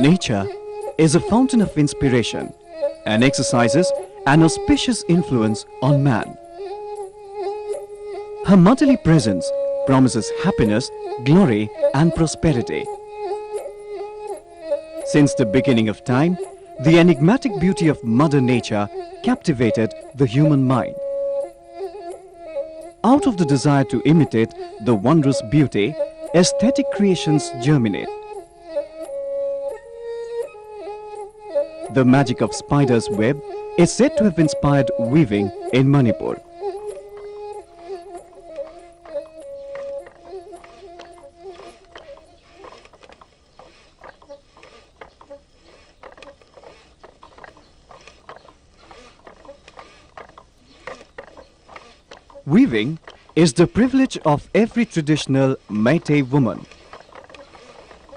Nature is a fountain of inspiration and exercises an auspicious influence on man. Her motherly presence promises happiness, glory and prosperity. Since the beginning of time, the enigmatic beauty of Mother Nature captivated the human mind. Out of the desire to imitate the wondrous beauty, aesthetic creations germinate. The magic of spider's web is said to have inspired weaving in Manipur. Weaving is the privilege of every traditional Meitei woman.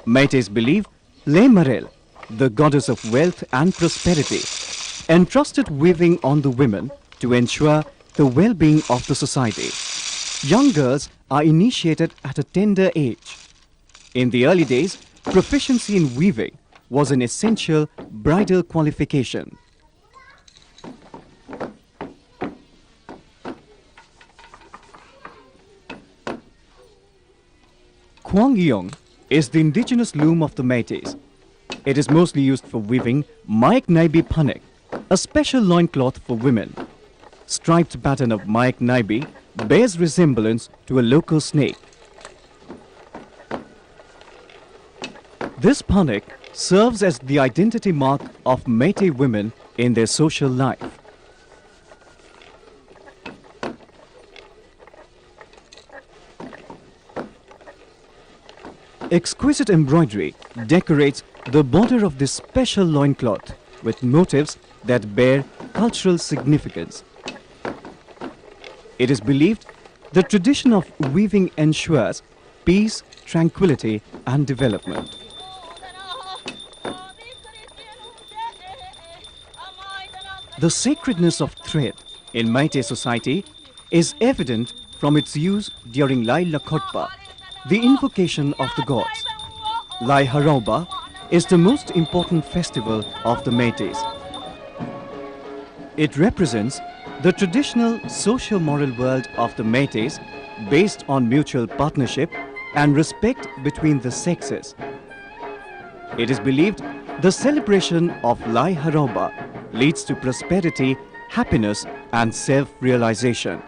Meiteis believe Le Marel, the goddess of wealth and prosperity, entrusted weaving on the women to ensure the well-being of the society. Young girls are initiated at a tender age. In the early days, proficiency in weaving was an essential bridal qualification. Kwang is the indigenous loom of the Meiteis. It is mostly used for weaving Maik Naibi Panek, a special loincloth for women. Striped pattern of Maik Naibi bears resemblance to a local snake. This panek serves as the identity mark of Meitei women in their social life. Exquisite embroidery decorates the border of this special loincloth with motifs that bear cultural significance. It is believed the tradition of weaving ensures peace, tranquility and development. The sacredness of thread in Meitei society is evident from its use during Lai Lakhotpa, the invocation of the gods. Lai Harauba is the most important festival of the Meiteis. It represents the traditional socio-moral world of the Meiteis based on mutual partnership and respect between the sexes. It is believed the celebration of Lai Harauba leads to prosperity, happiness and self-realization.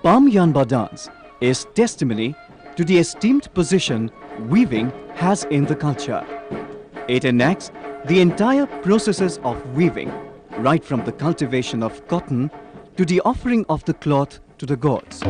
Pam Yanba dance is testimony to the esteemed position weaving has in the culture. It enacts the entire processes of weaving, right from the cultivation of cotton to the offering of the cloth to the gods.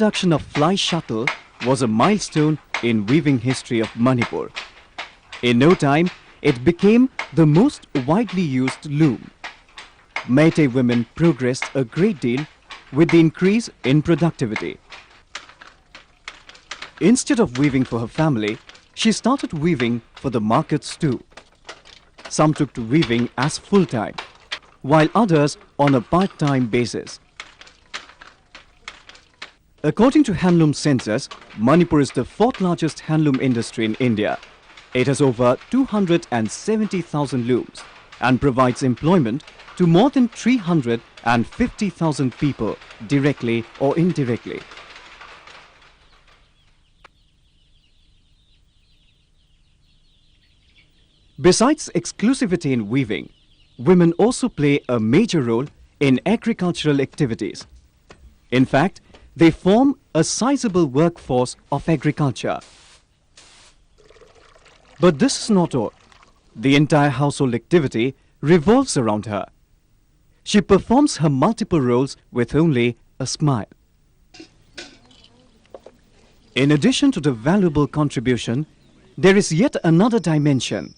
introduction of fly shuttle was a milestone in weaving history of Manipur. In no time, it became the most widely used loom. Meitei women progressed a great deal with the increase in productivity. Instead of weaving for her family, she started weaving for the markets too. Some took to weaving as full-time, while others on a part-time basis. According to Handloom Census, Manipur is the fourth largest handloom industry in India. It has over 270,000 looms and provides employment to more than 350,000 people directly or indirectly. Besides exclusivity in weaving, women also play a major role in agricultural activities. In fact, they form a sizable workforce of agriculture. But this is not all. The entire household activity revolves around her. She performs her multiple roles with only a smile. In addition to the valuable contribution, there is yet another dimension.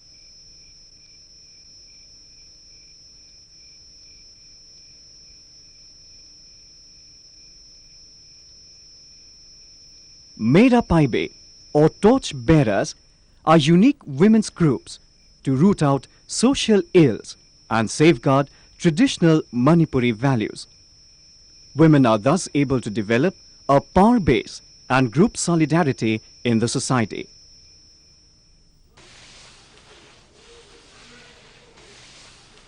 Mera Paibe, or torch bearers, are unique women's groups to root out social ills and safeguard traditional Manipuri values. Women are thus able to develop a power base and group solidarity in the society.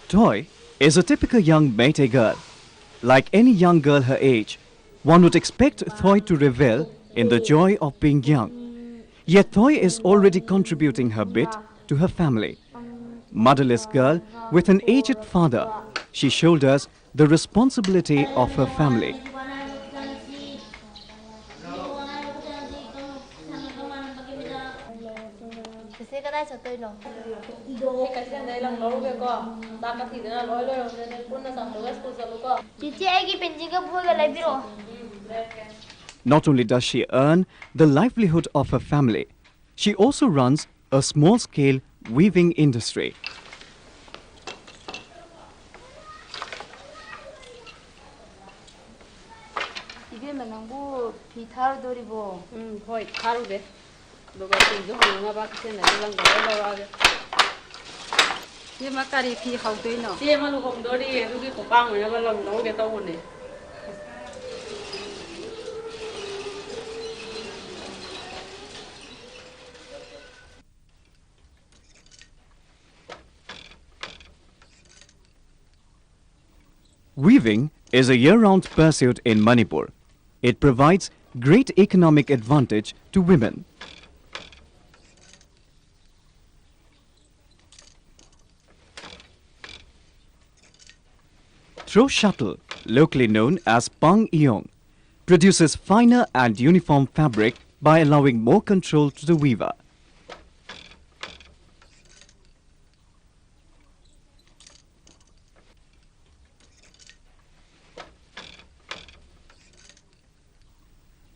Toy is a typical young Meitei girl. Like any young girl her age, one would expect Thoy to revel in the joy of being young. Yet Thoy is already contributing her bit to her family. Motherless girl with an aged father, she shoulders the responsibility of her family. Not only does she earn the livelihood of her family, she also runs a small-scale weaving industry. Weaving is a year-round pursuit in Manipur. It provides great economic advantage to women. Throw shuttle, locally known as Pang Iong, produces finer and uniform fabric by allowing more control to the weaver.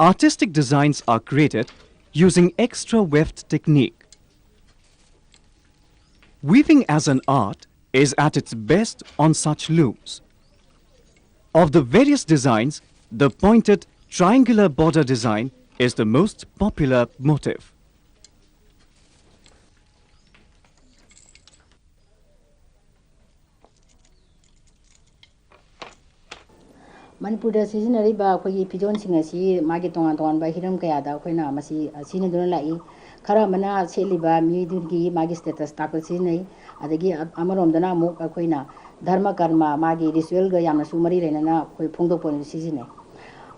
Artistic designs are created using extra weft technique. Weaving as an art is at its best on such looms. Of the various designs, the pointed triangular border design is the most popular motif. Manipur seasonary ba khoi pidon singa si magi tongan tongan ba hiram kaya da khoina masi sine don lai khara mana seliba mi durgi magi status takol sinai adagi amarom dana muk khoina dharma karma magi ritual ga yamna sumari rena na khoi phongdok pon seasonai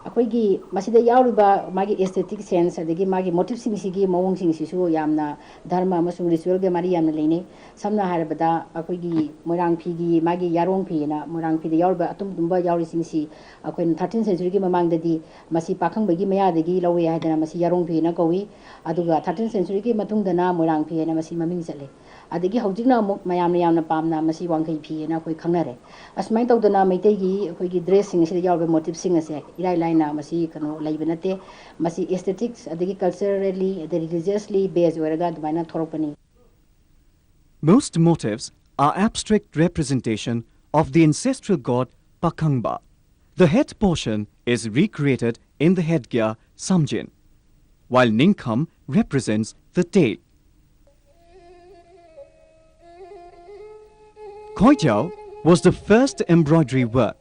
akoigi masida yauriba magi aesthetic sense adagi magi motif sing sigi mawong sing sisu yamna dharma amasung ritual ga mari yamna leine samna harabada akoigi morang phi gi magi yarong phi na morang phi da yauriba atum tumba yauri sing si akoin 13th century gi mamang dadi masi pakhang bagi maya dagi lawe hadana masi yarong phi na kawi aduga 13th century gi matung dana morang phi na masi maming chale adagi hojikna amuk mayamna yamna pamna masi wangkai phi na koi khangnare asmai tawdana meitei gi akoigi dress sing si yauriba motif sing ase irai haina masi kano laibanate masi aesthetics adagi culturally religiously based waraga dumaina thoropani. Most motifs are abstract representation of the ancestral god Pakangba. The head portion is recreated in the headgear Samjin, while Ningkham represents the tail. Khoijiao was the first embroidery work.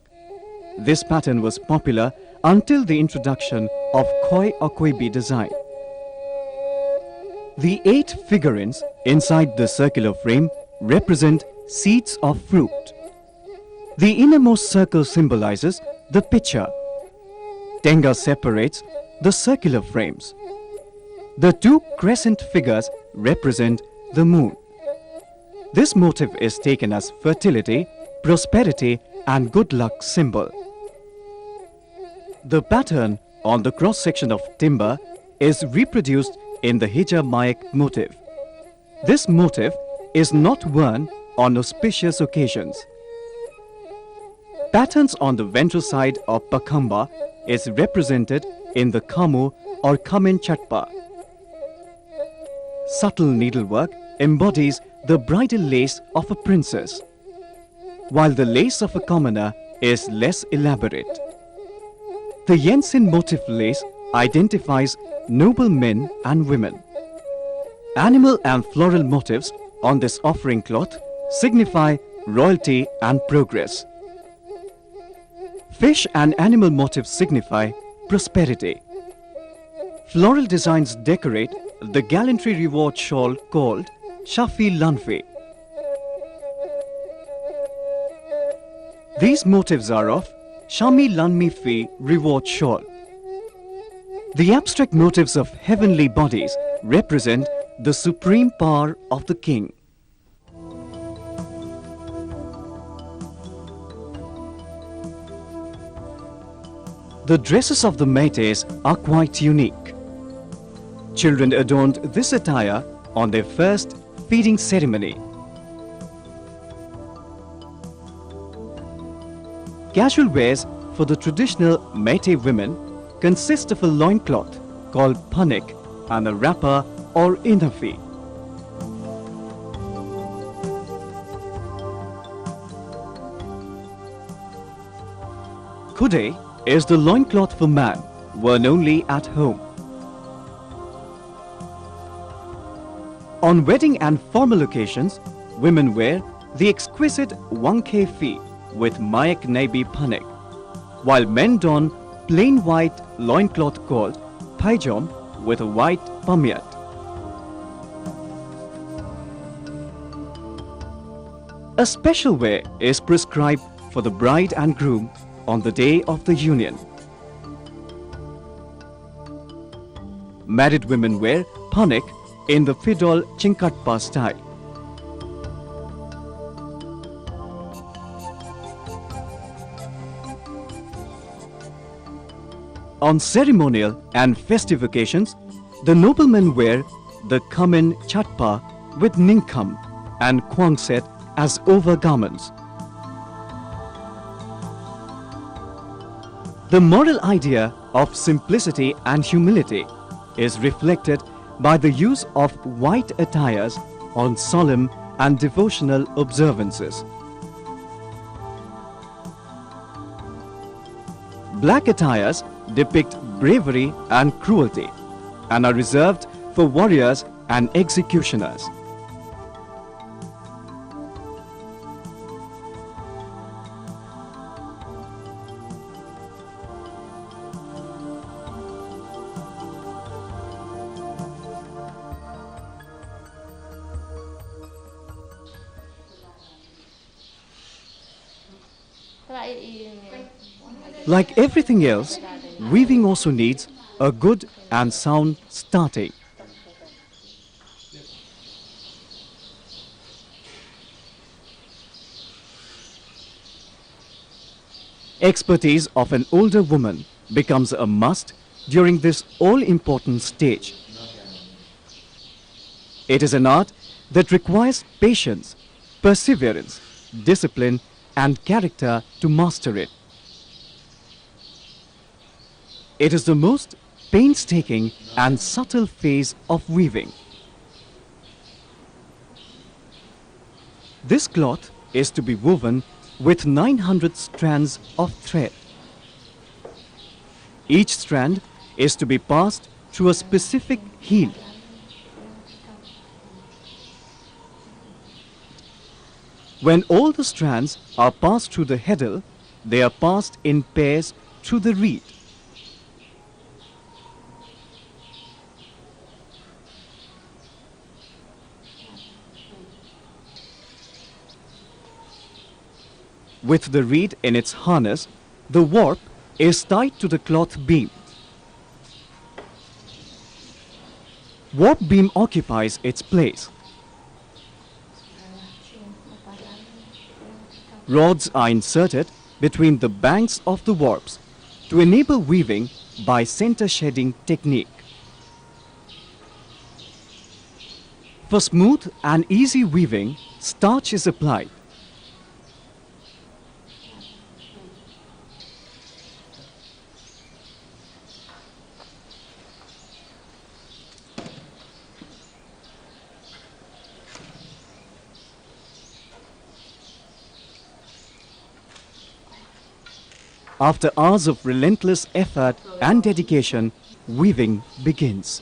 This pattern was popular until the introduction of Khoi or Khoibi design. The 8 figurines inside the circular frame represent seeds of fruit. The innermost circle symbolizes the pitcher. Tenga separates the circular frames. The 2 crescent figures represent the moon. This motif is taken as fertility, prosperity and good luck symbol. The pattern on the cross-section of timber is reproduced in the Hija Mayak motif. This motif is not worn on auspicious occasions. Patterns on the ventral side of Pakamba is represented in the Kamu or Kamen Chatpa. Subtle needlework embodies the bridal lace of a princess, while the lace of a commoner is less elaborate. The Yensin motif lace identifies noble men and women. Animal and floral motifs on this offering cloth signify royalty and progress. Fish and animal motifs signify prosperity. Floral designs decorate the gallantry reward shawl called Shafi Lanfi. These motifs are of Shami Lanmi Fi reward shawl. The abstract motifs of heavenly bodies represent the supreme power of the king. The dresses of the Meiteis are quite unique. Children adorned this attire on their first feeding ceremony. Casual wears for the traditional Meitei women consist of a loincloth called panik and a wrapper or inafi. Kude is the loincloth for man, worn only at home. On wedding and formal occasions, women wear the exquisite Wangke Fi with Mayak Naibi Panik, while men don plain white loincloth called Paijom with a white pamyat. A special wear is prescribed for the bride and groom on the day of the union. Married women wear panik in the Fidol Chinkatpa style. On ceremonial and festive occasions, the noblemen wear the Kamen Chatpa with Ningkham and Kwangset as overgarments. The moral idea of simplicity and humility is reflected by the use of white attires on solemn and devotional observances. Black attires depict bravery and cruelty and are reserved for warriors and executioners. Like everything else, weaving also needs a good and sound starting. Expertise of an older woman becomes a must during this all-important stage. It is an art that requires patience, perseverance, discipline and character to master it. It is the most painstaking and subtle phase of weaving. This cloth is to be woven with 900 strands of thread. Each strand is to be passed through a specific heel. When all the strands are passed through the heddle, they are passed in pairs through the reed. With the reed in its harness, the warp is tied to the cloth beam. Warp beam occupies its place. Rods are inserted between the banks of the warps to enable weaving by center shedding technique. For smooth and easy weaving, starch is applied. After hours of relentless effort and dedication, weaving begins.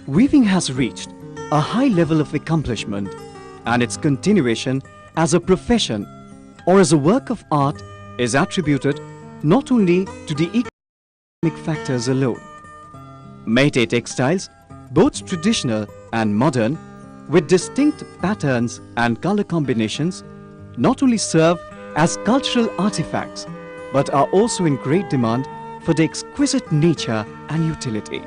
Weaving has reached a high level of accomplishment, and its continuation as a profession or as a work of art is attributed not only to the economic factors alone. Meitei textiles, both traditional and modern, with distinct patterns and color combinations, not only serve as cultural artifacts but are also in great demand for their exquisite nature and utility.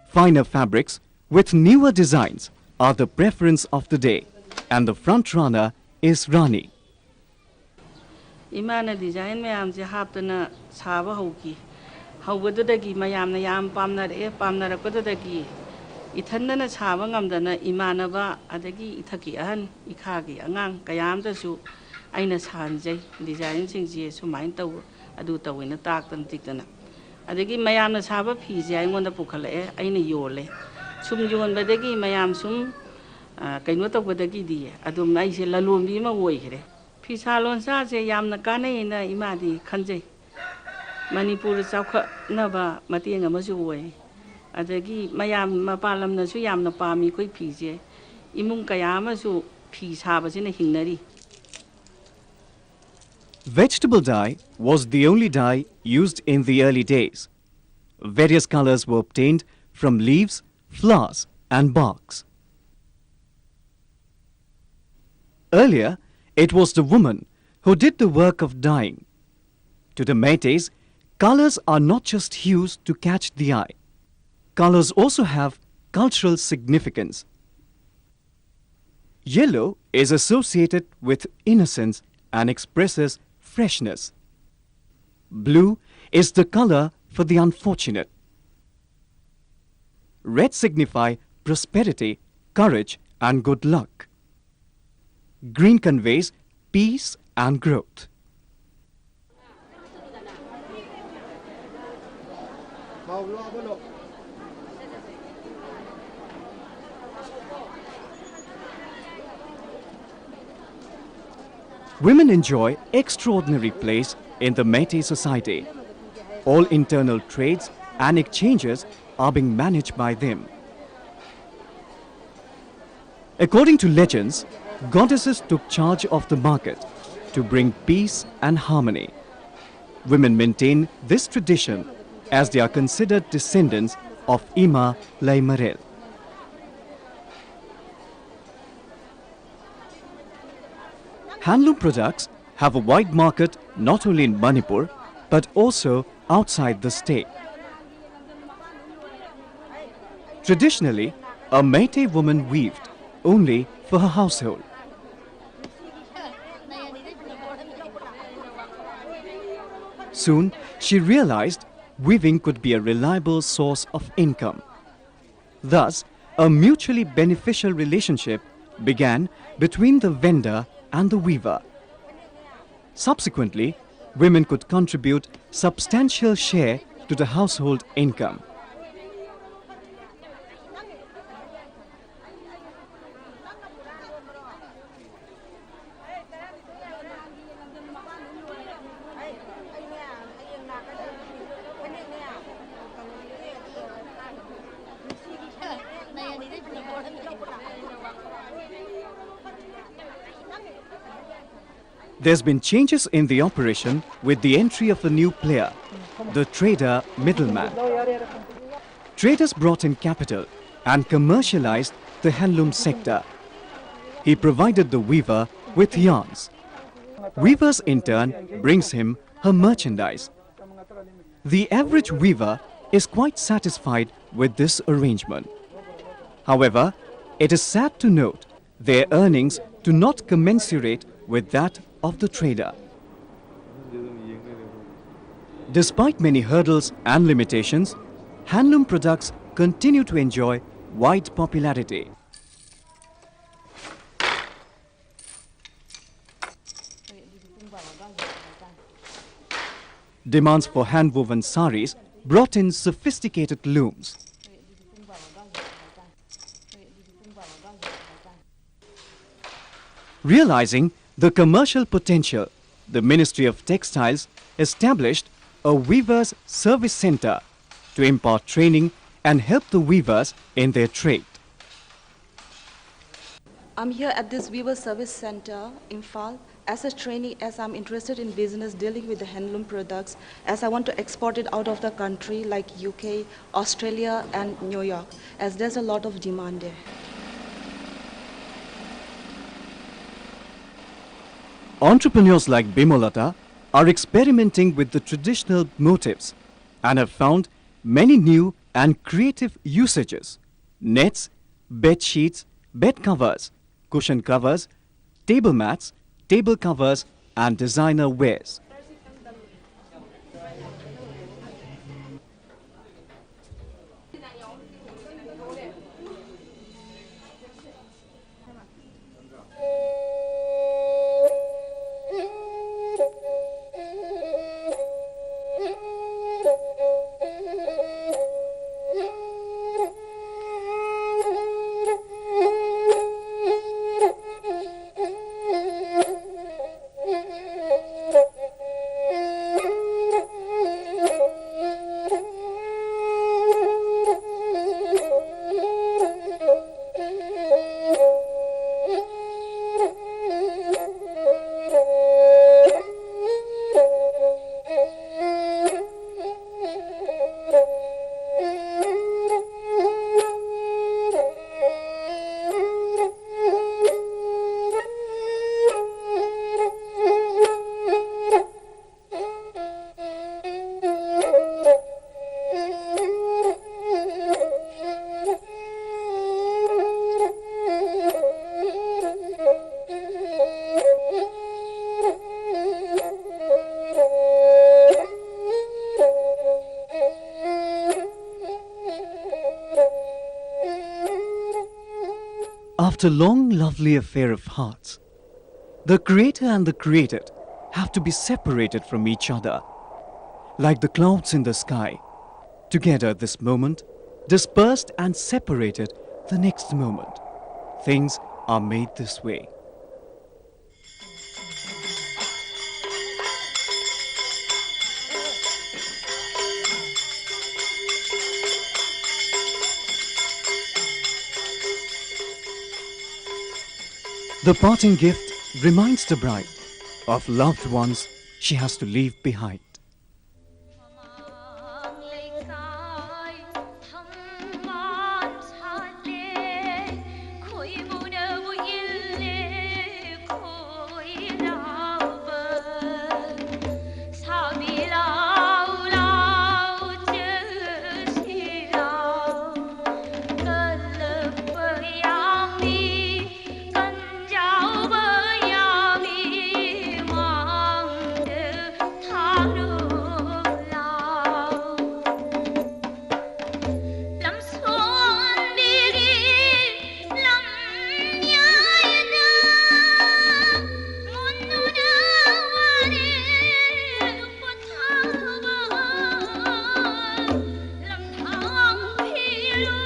Finer fabrics with newer designs are the preference of the day, and the front runner is Rani. Imana design mayam je haptana saba hoki hawgadudagi mayamna yam pamnarakudagi ithandana saba ngamdana imanaba adagi ithaki ahan ikhagi angang kayamdasu aina sanjay design singje sumain taw adu tawina taktan tiktana adagi mayamna saba phije aingonda pukhale aina yole sum yonbadagi mayam sum kaino tawbadagi di adum aise lalombi ma oigre Pisalon sa je yamna kanai na imadi khanje Manipur chawkha naba matiang amasu oi adagi mayam mapalam na su yamna pami khoi phije imung kayama su phi saba sina hingnari. Vegetable dye was the only dye used in the early days. Various colors were obtained from leaves, flowers, and barks. Earlier, it was the woman who did the work of dyeing. To the Meiteis, colors are not just hues to catch the eye. Colors also have cultural significance. Yellow is associated with innocence and expresses freshness. Blue is the color for the unfortunate. Red signify prosperity, courage, and good luck. Green conveys peace and growth. Women enjoy extraordinary place in the Meitei society. All internal trades and exchanges are being managed by them. According to legends, goddesses took charge of the market to bring peace and harmony. Women maintain this tradition as they are considered descendants of Ima Laimarel. Handloom products have a wide market not only in Manipur but also outside the state. Traditionally, a Meitei woman weaved only for her household. Soon, she realized weaving could be a reliable source of income. Thus, a mutually beneficial relationship began between the vendor and the weaver. Subsequently, women could contribute substantial share to the household income. There's been changes in the operation with the entry of a new player, the trader middleman. Traders brought in capital and commercialized the handloom sector. He provided the weaver with yarns. Weavers in turn brings him her merchandise. The average weaver is quite satisfied with this arrangement. However, it is sad to note their earnings do not commensurate with that of the trader. Despite many hurdles and limitations, handloom products continue to enjoy wide popularity. Demands for hand-woven saris brought in sophisticated looms. Realizing the commercial potential, the Ministry of Textiles established a Weavers Service Center to impart training and help the weavers in their trade. I'm here at this Weaver Service Center in Imphal as a trainee, as I'm interested in business dealing with the handloom products, as I want to export it out of the country like UK, Australia and New York, as there's a lot of demand there. Entrepreneurs like Bimolata are experimenting with the traditional motifs and have found many new and creative usages. Nets, bed sheets, bed covers, cushion covers, table mats, table covers and designer wares. After long, lovely affair of hearts, the creator and the created have to be separated from each other, like the clouds in the sky. Together this moment, dispersed and separated the next moment. Things are made this way. The parting gift reminds the bride of loved ones she has to leave behind. Hello.